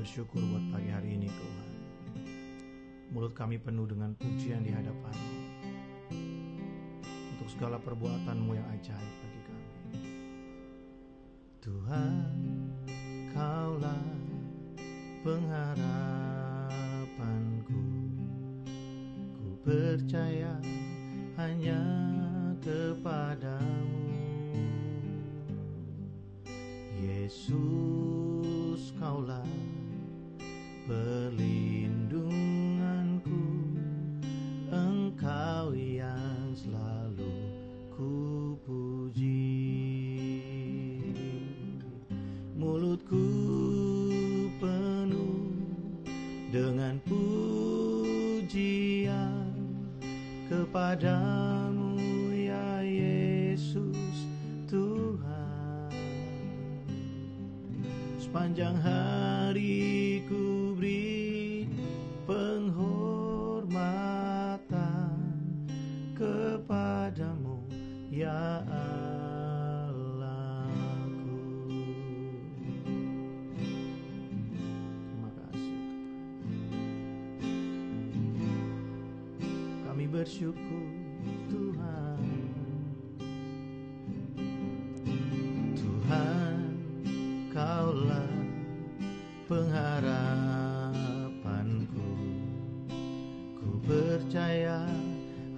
bersyukur buat pagi hari ini Tuhan. Mulut kami penuh dengan pujian di hadapan-Mu untuk segala perbuatan-Mu yang ajaib bagi kami. Tuhan, Kaulah pengharapanku. Ku percaya hanya kepadamu. Yesus, Kaulah perlindunganku, Engkau yang selalu ku puji. Mulutku penuh dengan pujian kepadamu ya Yesus Tuhan. Sepanjang hari ku beri penghormatan kepadamu ya Allahku. Terima kasih Tuhan. Kami bersyukur Tuhan. Tuhan, Kaulah pengharapanku. Ku percaya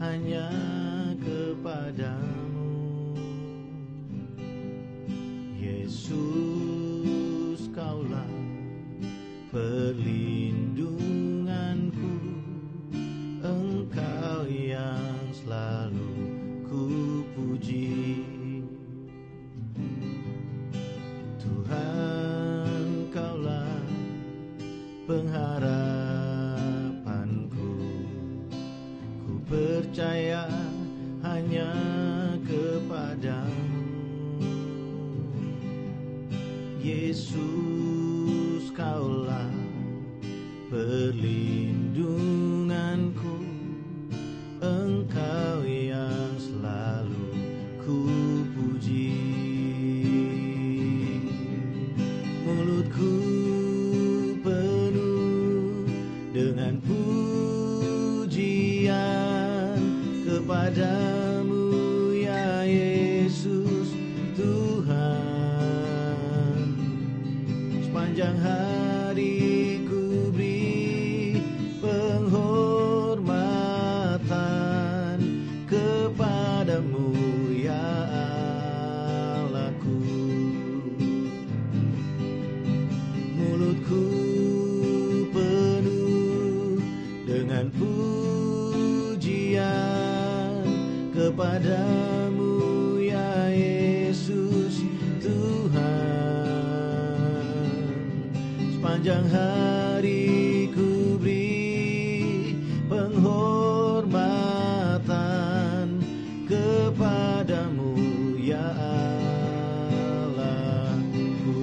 hanya kepadamu. Yesus, Kaulah perlindunganku, Engkau yang selalu ku puji. Tuhan, Kaulah pengharapanku. Ku percaya hanya kepadamu. Yesus, Kaulah perlindunganku, Engkau yang selalu ku puji. Mulutku penuh dengan pujian kepadamu ya Yesus Tuhan. Sepanjang hari ku beri penghormatan kepadamu ya Allahku. Mulutku penuh dengan pujian kepadamu ya Yesus Tuhan. Sepanjang hari ku beri penghormatan kepadamu ya Allahku.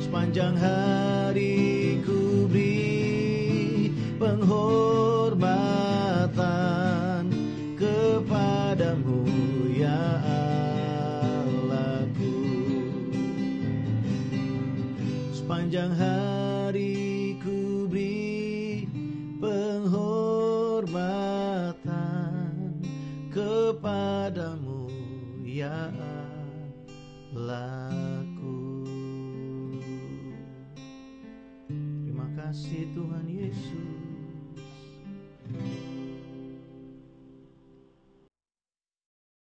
Sepanjang hari ku beri penghormatan kepadamu ya Allahku. Sepanjang hari ku beri penghormatan kepadamu ya Allahku. Terima kasih Tuhan Yesus.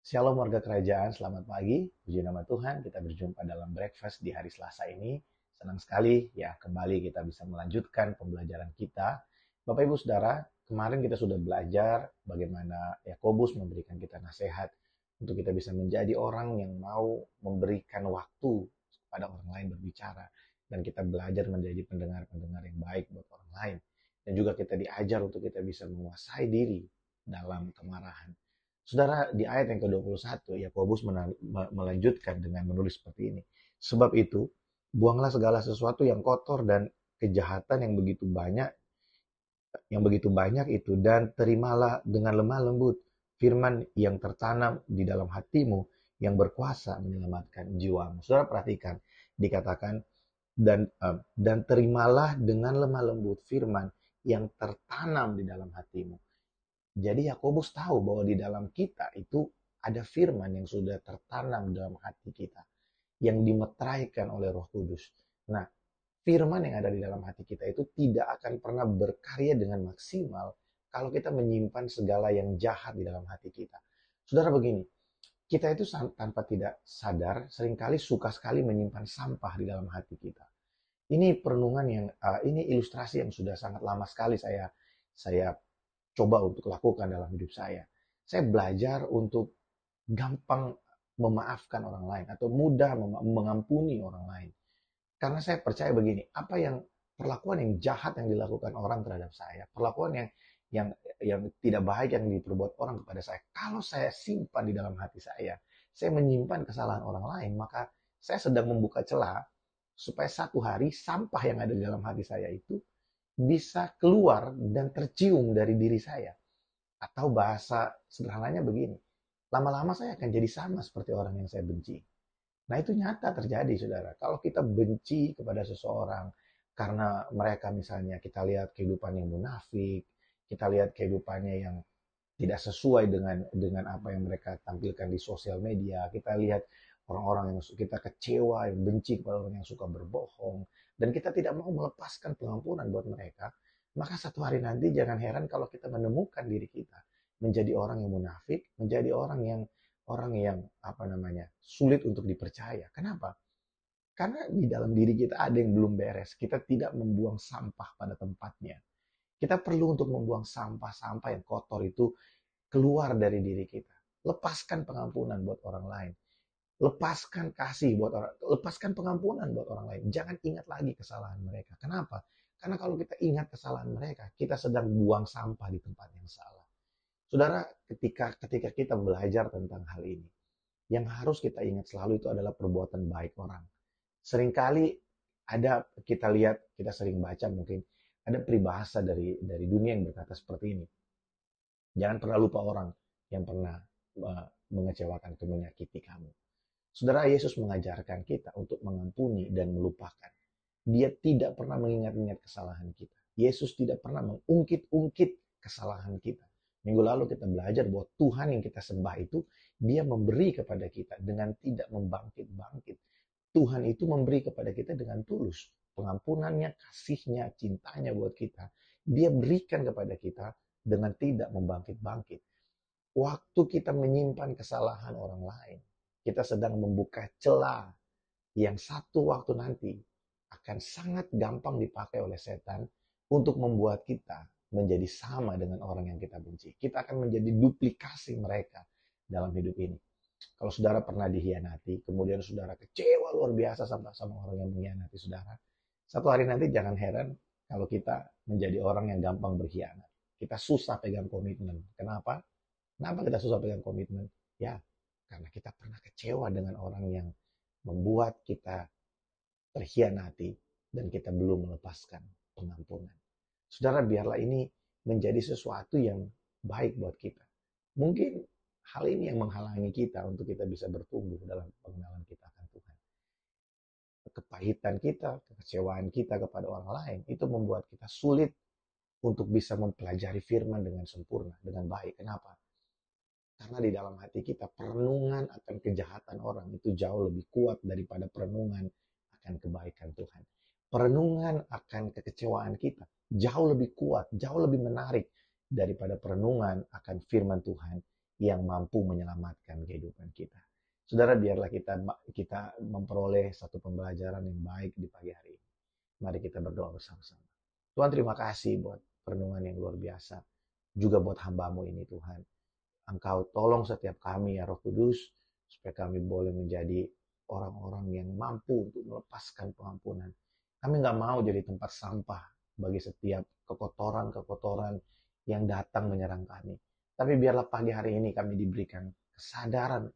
Shalom warga kerajaan, selamat pagi. Puji nama Tuhan, kita berjumpa dalam breakfast di hari Selasa ini. Senang sekali ya kembali kita bisa melanjutkan pembelajaran kita. Bapak Ibu Saudara, kemarin kita sudah belajar bagaimana Yakobus memberikan kita nasihat untuk kita bisa menjadi orang yang mau memberikan waktu kepada orang lain berbicara. Dan kita belajar menjadi pendengar-pendengar yang baik buat orang lain. Dan juga kita diajar untuk kita bisa menguasai diri dalam kemarahan. Saudara, di ayat yang ke-21, Yakobus melanjutkan dengan menulis seperti ini. Sebab itu, buanglah segala sesuatu yang kotor dan kejahatan yang begitu banyak itu, dan terimalah dengan lemah lembut firman yang tertanam di dalam hatimu yang berkuasa menyelamatkan jiwamu. Saudara perhatikan, dikatakan dan terimalah dengan lemah lembut firman yang tertanam di dalam hatimu. Jadi Yakobus tahu bahwa di dalam kita itu ada firman yang sudah tertanam dalam hati kita, yang dimeteraikan oleh Roh Kudus. Nah, firman yang ada di dalam hati kita itu tidak akan pernah berkarya dengan maksimal kalau kita menyimpan segala yang jahat di dalam hati kita. Saudara, begini, kita itu tanpa tidak sadar seringkali suka sekali menyimpan sampah di dalam hati kita. Ini perenungan yang ini ilustrasi yang sudah sangat lama sekali saya coba untuk lakukan dalam hidup saya. Saya belajar untuk gampang memaafkan orang lain atau mudah mengampuni orang lain. Karena saya percaya begini, perlakuan yang jahat yang dilakukan orang terhadap saya, perlakuan yang tidak baik yang diperbuat orang kepada saya, kalau saya simpan di dalam hati saya menyimpan kesalahan orang lain, maka saya sedang membuka celah supaya satu hari sampah yang ada di dalam hati saya itu bisa keluar dan tercium dari diri saya. Atau bahasa sederhananya begini, lama-lama saya akan jadi sama seperti orang yang saya benci. Nah, itu nyata terjadi, saudara. Kalau kita benci kepada seseorang karena mereka misalnya kita lihat kehidupan yang munafik, kita lihat kehidupannya yang tidak sesuai dengan apa yang mereka tampilkan di sosial media, kita lihat orang-orang yang kita kecewa, yang benci kepada orang yang suka berbohong, dan kita tidak mau melepaskan pengampunan buat mereka, maka satu hari nanti jangan heran kalau kita menemukan diri kita menjadi orang yang munafik, menjadi orang yang sulit untuk dipercaya. Kenapa? Karena di dalam diri kita ada yang belum beres. Kita tidak membuang sampah pada tempatnya. Kita perlu untuk membuang sampah-sampah yang kotor itu keluar dari diri kita. Lepaskan pengampunan buat orang lain. Lepaskan kasih buat orang, lepaskan pengampunan buat orang lain. Jangan ingat lagi kesalahan mereka. Kenapa? Karena kalau kita ingat kesalahan mereka, kita sedang buang sampah di tempat yang salah. Saudara, ketika kita belajar tentang hal ini, yang harus kita ingat selalu itu adalah perbuatan baik orang. Seringkali kita lihat, kita sering baca mungkin, ada peribahasa dari dunia yang berkata seperti ini. Jangan pernah lupa orang yang pernah mengecewakan atau menyakiti kamu. Saudara, Yesus mengajarkan kita untuk mengampuni dan melupakan. Dia tidak pernah mengingat-ingat kesalahan kita. Yesus tidak pernah mengungkit-ungkit kesalahan kita. Minggu lalu kita belajar bahwa Tuhan yang kita sembah itu, Dia memberi kepada kita dengan tidak membangkit-bangkit. Tuhan itu memberi kepada kita dengan tulus. Pengampunannya, kasihnya, cintanya buat kita, Dia berikan kepada kita dengan tidak membangkit-bangkit. Waktu kita menyimpan kesalahan orang lain, kita sedang membuka celah yang satu waktu nanti akan sangat gampang dipakai oleh setan untuk membuat kita menjadi sama dengan orang yang kita benci. Kita akan menjadi duplikasi mereka dalam hidup ini. Kalau saudara pernah dihianati, kemudian saudara kecewa luar biasa sama orang yang mengkhianati saudara, satu hari nanti jangan heran kalau kita menjadi orang yang gampang berkhianat. Kita susah pegang komitmen. Kenapa? Kenapa kita susah pegang komitmen? Ya, karena kita pernah kecewa dengan orang yang membuat kita terkhianati dan kita belum melepaskan pengampunan. Saudara, biarlah ini menjadi sesuatu yang baik buat kita. Mungkin hal ini yang menghalangi kita untuk kita bisa bertumbuh dalam pengenalan kita akan Tuhan. Kepahitan kita, kekecewaan kita kepada orang lain, itu membuat kita sulit untuk bisa mempelajari firman dengan sempurna, dengan baik. Kenapa? Karena di dalam hati kita, perenungan akan kejahatan orang itu jauh lebih kuat daripada perenungan akan kebaikan Tuhan. Perenungan akan kekecewaan kita jauh lebih kuat, jauh lebih menarik daripada perenungan akan firman Tuhan yang mampu menyelamatkan kehidupan kita. Saudara, biarlah kita memperoleh satu pembelajaran yang baik di pagi hari ini. Mari kita berdoa bersama-sama. Tuhan, terima kasih buat perenungan yang luar biasa. Juga buat hamba-Mu ini, Tuhan. Engkau tolong setiap kami, ya Roh Kudus, supaya kami boleh menjadi orang-orang yang mampu untuk melepaskan pengampunan. Kami nggak mau jadi tempat sampah bagi setiap kekotoran-kekotoran yang datang menyerang kami. Tapi biarlah pagi hari ini kami diberikan kesadaran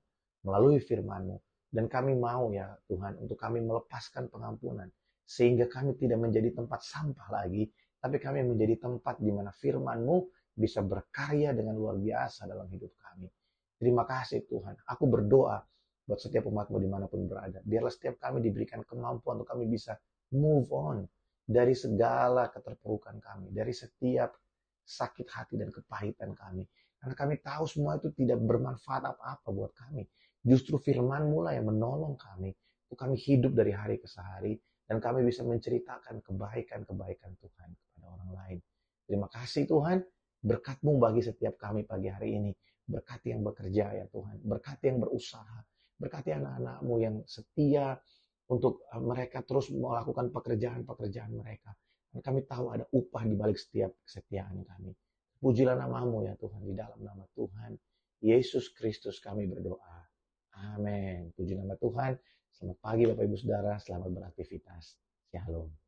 melalui firman-Mu. Dan kami mau, ya Tuhan, untuk kami melepaskan pengampunan. Sehingga kami tidak menjadi tempat sampah lagi, tapi kami menjadi tempat di mana firman-Mu bisa berkarya dengan luar biasa dalam hidup kami. Terima kasih Tuhan. Aku berdoa buat setiap umat-Mu dimanapun berada. Biarlah setiap kami diberikan kemampuan untuk kami bisa move on dari segala keterpurukan kami, dari setiap sakit hati dan kepahitan kami. Karena kami tahu semua itu tidak bermanfaat apa-apa buat kami. Justru firman-Mu lah yang menolong kami. Untuk kami hidup dari hari ke hari. Dan kami bisa menceritakan kebaikan-kebaikan Tuhan kepada orang lain. Terima kasih Tuhan. Berkat-Mu bagi setiap kami pagi hari ini. Berkati yang bekerja ya Tuhan. Berkati yang berusaha. Berkati anak-anak-Mu yang setia untuk mereka terus melakukan pekerjaan-pekerjaan mereka. Dan kami tahu ada upah di balik setiap kesetiaan kami. Pujilah nama-Mu ya Tuhan. Di dalam nama Tuhan Yesus Kristus kami berdoa. Amin. Puji nama Tuhan. Selamat pagi Bapak Ibu Saudara. Selamat beraktivitas. Shalom.